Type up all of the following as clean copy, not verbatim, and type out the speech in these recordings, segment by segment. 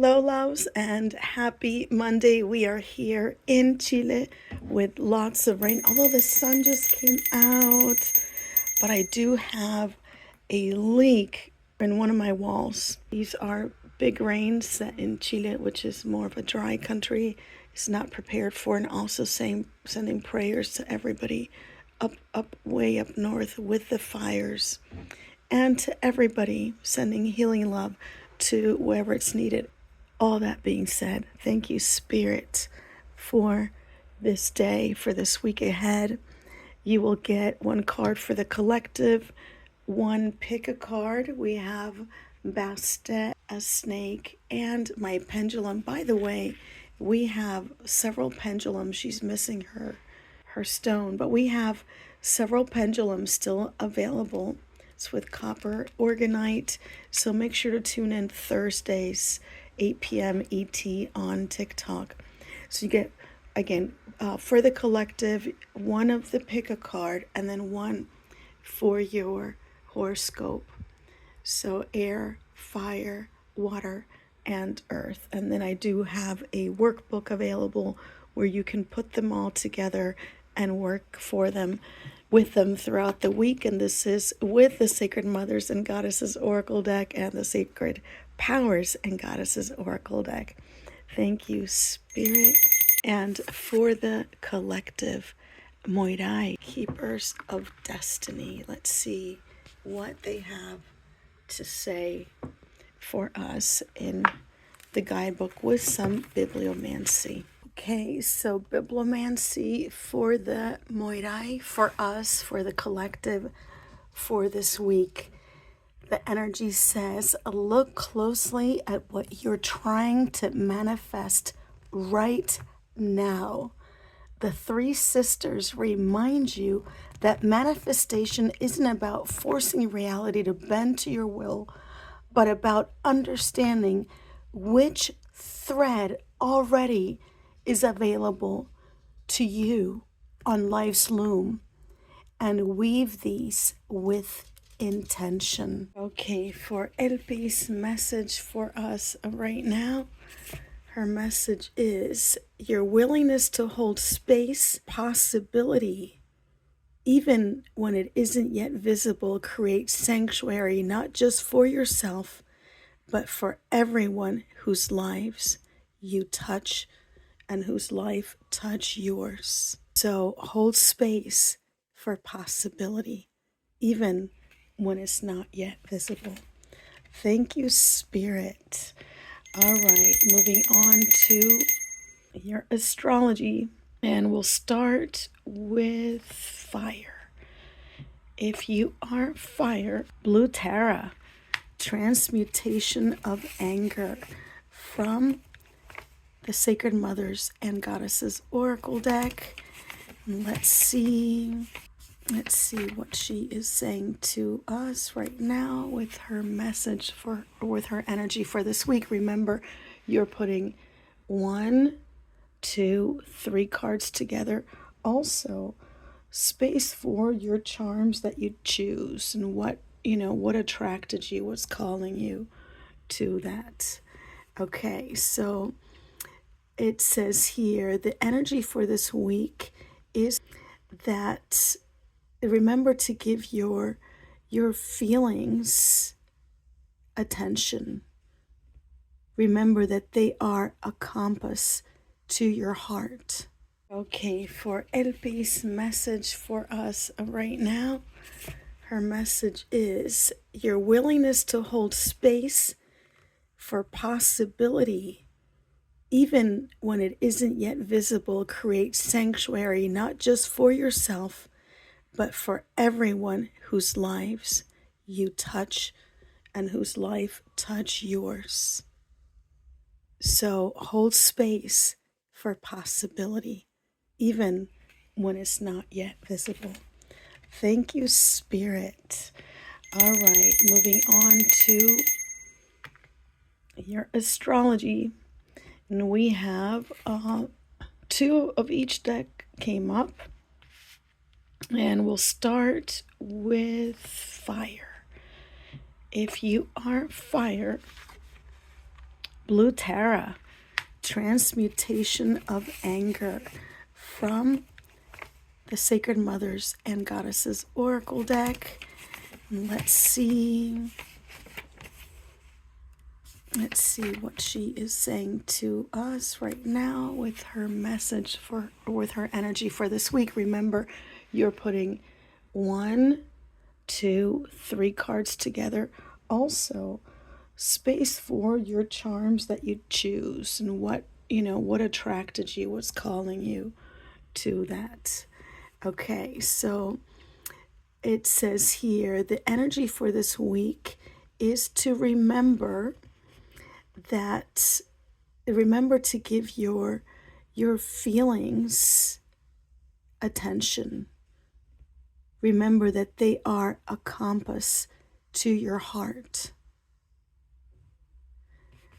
Hello, loves, and happy Monday. We are here in Chile with lots of rain, although the sun just came out. But I do have a leak in one of my walls. These are big rains that in Chile, which is more of a dry country, is not prepared for. And also sending prayers to everybody way up north with the fires. And to everybody, sending healing love to wherever it's needed. All that being said, thank you, Spirit, for this day, for this week ahead. You will get one card for the collective, one pick a card. We have Bastet, a snake, and my pendulum. By the way, we have several pendulums. She's missing her stone, but we have several pendulums still available. It's with copper organite, so make sure to tune in Thursdays, 8 p.m. ET on TikTok. So you get, again, for the collective, one of the pick a card and then one for your horoscope. So air, fire, water, and earth. And then I do have a workbook available where you can put them all together and work with them throughout the week. And this is with the Sacred Mothers and Goddesses Oracle deck and the Sacred Powers and Goddesses Oracle deck. Thank you, Spirit. And for the collective, Moirai, Keepers of Destiny. Let's see what they have to say for us in the guidebook with some bibliomancy. Okay, so bibliomancy for the Moirai, for us, for the collective, for this week. The energy says, look closely at what you're trying to manifest right now. The three sisters remind you that manifestation isn't about forcing reality to bend to your will, but about understanding which thread already is available to you on life's loom and weave these with intention. Okay, for Elpi's message for us right now, her message is your willingness to hold space, possibility, even when it isn't yet visible, creates sanctuary not just for yourself, but for everyone whose lives you touch and whose life touch yours. So hold space for possibility, even when it's not yet visible. Thank you, Spirit. All right, moving on to your astrology, and we'll start with fire. If you are fire, Blue Tara, transmutation of anger from the Sacred Mothers and Goddesses Oracle deck. Let's see what she is saying to us right now with her message with her energy for this week. Remember, you're putting 1, 2, 3 cards together. Also, space for your charms that you choose and what attracted you, what's calling you to that. Okay, so it says here, the energy for this week is that remember to give your feelings attention. Remember that they are a compass to your heart. Okay, for Elpi's message for us right now, her message is your willingness to hold space for possibility, even when it isn't yet visible, creates sanctuary not just for yourself, but for everyone whose lives you touch and whose life touch yours. So hold space for possibility, even when it's not yet visible. Thank you, Spirit. All right, moving on to your astrology. And we have 2 of each deck came up. And we'll start with fire. If you are fire, Blue Terra, transmutation of anger from the Sacred Mothers and Goddesses Oracle deck. Let's see what she is saying to us right now with her message with her energy for this week. Remember, you're putting 1, 2, 3 cards together. Also, space for your charms that you choose and what attracted you, what's calling you to that. Okay, so it says here the energy for this week is to remember to give your feelings attention. Remember that they are a compass to your heart.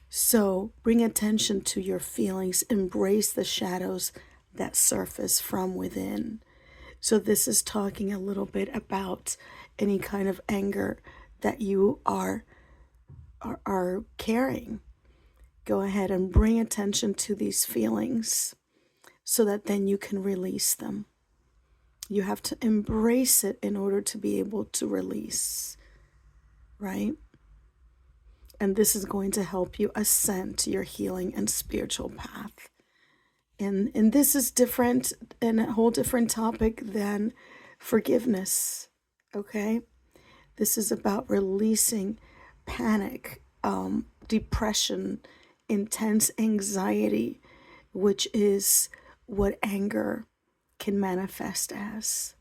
So bring attention to your feelings. Embrace the shadows that surface from within. So this is talking a little bit about any kind of anger that you are carrying. Go ahead and bring attention to these feelings so that then you can release them. You have to embrace it in order to be able to release, right? And this is going to help you ascend to your healing and spiritual path. And this is different and a whole different topic than forgiveness, okay? This is about releasing panic, depression, intense anxiety, which is what anger can manifest as.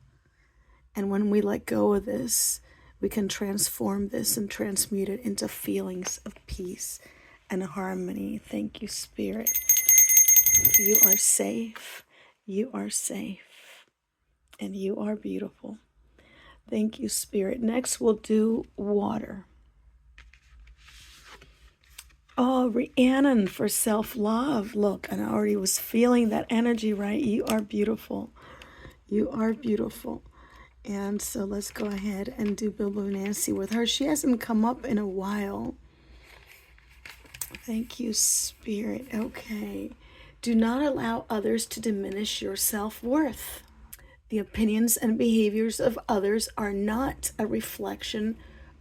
And when we let go of this, we can transform this and transmute it into feelings of peace and harmony. Thank you, Spirit. You are safe. You are safe. And you are beautiful. Thank you, Spirit. Next, we'll do water. Oh, Rhiannon for self-love. Look, and I already was feeling that energy, right? You are beautiful. You are beautiful. And so let's go ahead and do Bilbo Nancy with her. She hasn't come up in a while. Thank you, Spirit. Okay. Do not allow others to diminish your self-worth. The opinions and behaviors of others are not a reflection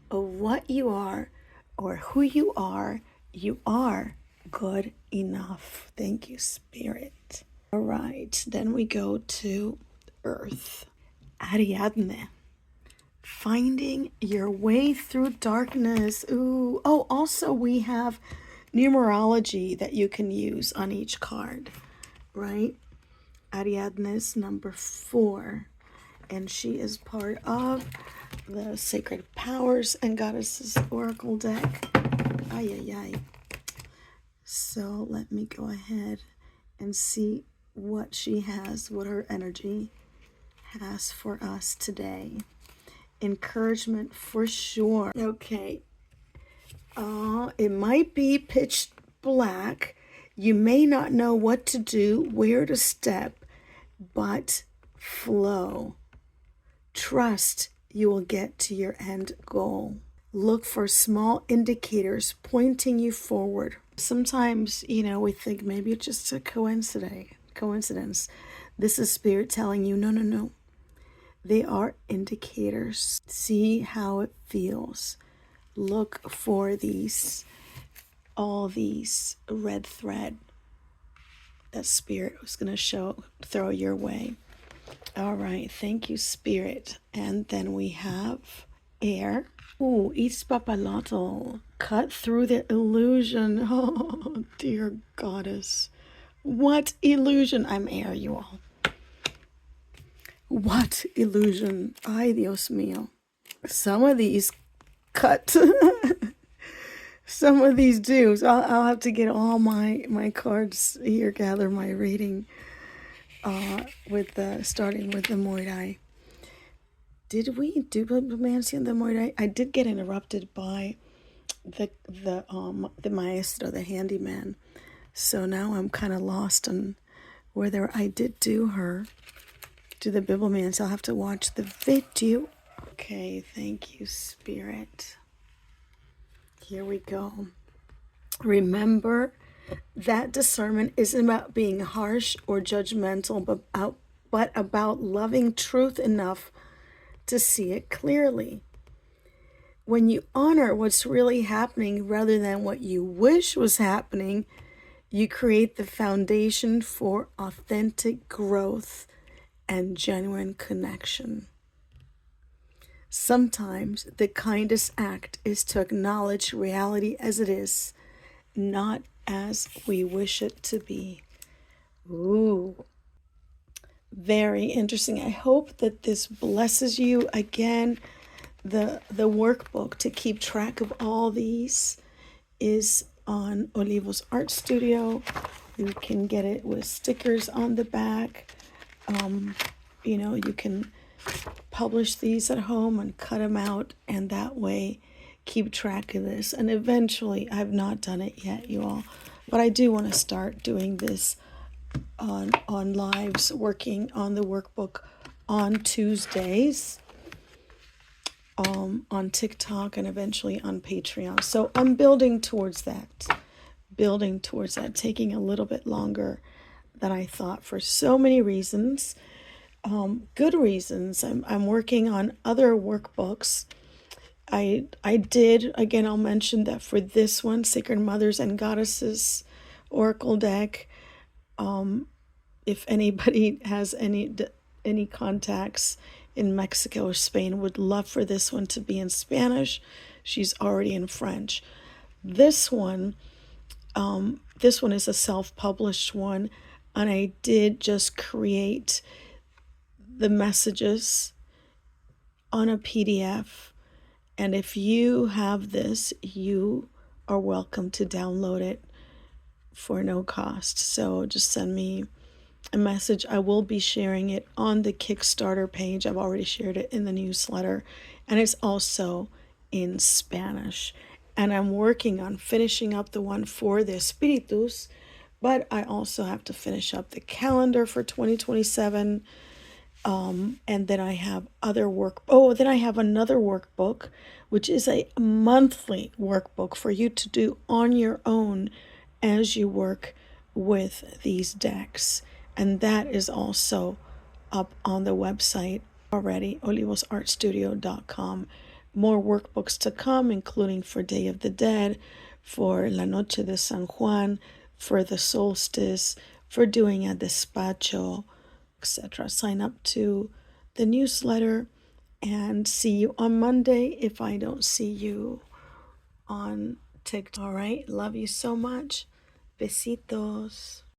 of what you are or who you are. You are good enough. Thank you, Spirit. All right. Then we go to Earth. Ariadne. Finding your way through darkness. Ooh. Oh, also we have numerology that you can use on each card, right? Ariadne's number 4, and she is part of the Sacred Powers and Goddesses Oracle deck. Ay, ay, ay. So let me go ahead and see what she has, what her energy has for us today. Encouragement for sure. Okay. It might be pitch black. You may not know what to do, where to step, but flow. Trust you will get to your end goal. Look for small indicators pointing you forward. Sometimes, we think maybe it's just a coincidence. This is Spirit telling you, no. They are indicators. See how it feels. Look for all these red thread that Spirit was going to throw your way. All right. Thank you, Spirit. And then we have air. Ooh, each papaloto. Cut through the illusion. Oh, dear Goddess. What illusion? I'm air, you all. What illusion? Ay, Dios mío. Some of these cut. Some of these do. So I'll have to get all my cards here, gather my reading starting with the Moirai. Did we do Bibliomancy on the Moirai? I did get interrupted by the maestro, the handyman. So now I'm kind of lost on whether I did do the Bibliomancy. I'll have to watch the video. Okay, thank you, Spirit. Here we go. Remember that discernment isn't about being harsh or judgmental, but about loving truth enough to see it clearly. When you honor what's really happening rather than what you wish was happening, you create the foundation for authentic growth and genuine connection. Sometimes the kindest act is to acknowledge reality as it is, not as we wish it to be. Ooh, very interesting. I hope that this blesses you. Again, the workbook to keep track of all these is on Olivos Art Studio. You can get it with stickers on the back. You can publish these at home and cut them out, and that way keep track of this. And eventually, I've not done it yet, you all, but I do want to start doing this on lives, working on the workbook on Tuesdays, on TikTok, and eventually on Patreon. So I'm building towards that, taking a little bit longer than I thought for so many reasons. Good reasons. I'm working on other workbooks. I did, again, I'll mention that for this one, Sacred Mothers and Goddesses Oracle deck, if anybody has any contacts in Mexico or Spain, would love for this one to be in Spanish. She's already in French. This one is a self-published one, and I did just create the messages on a PDF. And if you have this, you are welcome to download it for no cost. So just send me a message. I will be sharing it on the Kickstarter page. I've already shared it in the newsletter, and it's also in Spanish. And I'm working on finishing up the one for the Espíritus, but I also have to finish up the calendar for 2027. And then I have then I have another workbook, which is a monthly workbook for you to do on your own as you work with these decks. And that is also up on the website already, olivosartstudio.com. More workbooks to come, including for Day of the Dead, for La Noche de San Juan, for the solstice, for doing a despacho, etc. Sign up to the newsletter, and see you on Monday if I don't see you on TikTok. All right. Love you so much. Besitos.